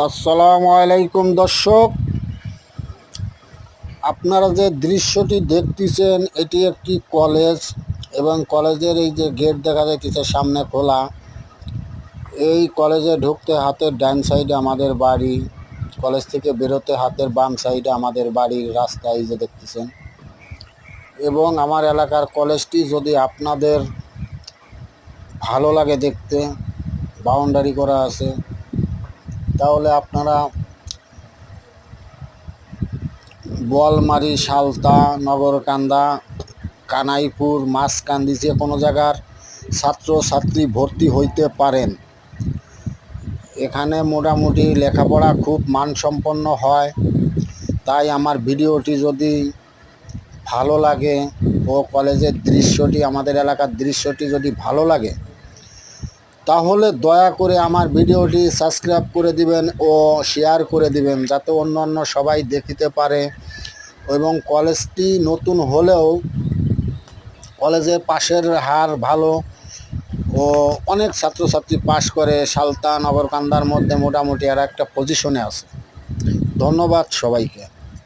আসসালামু আলাইকুম দর্শক, আপনারা যে দৃশ্যটি দেখতেছেন এটি একটি কলেজ এবং কলেজের এই যে গেট দেখা যাচ্ছে সামনে খোলা। এই কলেজে ঢুকতে হাতের ডান সাইডে আমাদের বাড়ি, কলেজ থেকে বেরোতে হাতের বাম সাইডে আমাদের বাড়ির রাস্তা এই যে দেখতেছেন। এবং আমার এলাকার কলেজটি যদি আপনাদের ভালো লাগে দেখতে, বাউন্ডারি করা আছে, তাহলে আপনারা বোয়ালমারি, সালতা, নগরকান্দা, কানাইপুর, মাঝকান্দি যে কোনো জায়গার ছাত্রছাত্রী ভর্তি হইতে পারেন। এখানে মোটামুটি লেখাপড়া খুব মানসম্পন্ন হয়। তাই আমার ভিডিওটি যদি ভালো লাগে ও কলেজের দৃশ্যটি, আমাদের এলাকার দৃশ্যটি যদি ভালো লাগে, তাহলে দয়া করে আমার ভিডিওটি সাবস্ক্রাইব করে দিবেন ও শেয়ার করে দিবেন, যাতে অন্য সবাই দেখিতে পারে। এবং কলেজটি নতুন হলেও কলেজের পাশের হার ভালো ও অনেক ছাত্রছাত্রী পাশ করে সালতা, নগরকান্দার মধ্যে মোটামুটি আর একটা পজিশনে আছে। ধন্যবাদ সবাইকে।